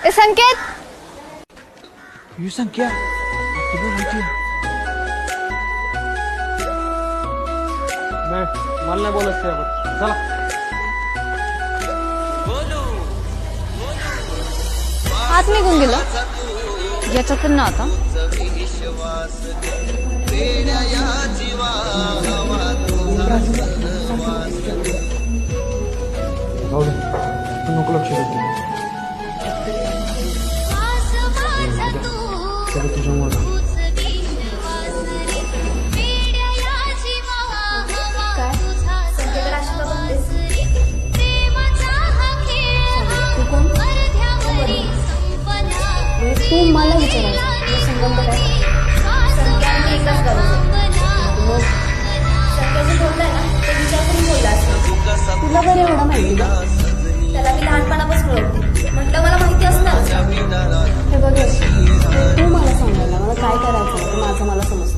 ए संकेत, ही संख्या नाही, मला नाही बोलत त्यावर. चला हात निघून गेला याच्यातून ना आता. तू नको लक्ष देतो सगळं तुझ्यामुळे. तू मला विचारायचं संबंध काय? संख्याने एकच करायचं. संख्याचं बोललाय ना ते विचार करून बोलला असं. तुला बरं एवढं माहिती का? त्याला मी लहानपणापासून ओळखते. म्हटलं मला माहिती असणार. हे बघ, तू मला सांगायला मला काय करायचं माझं मला समजतं.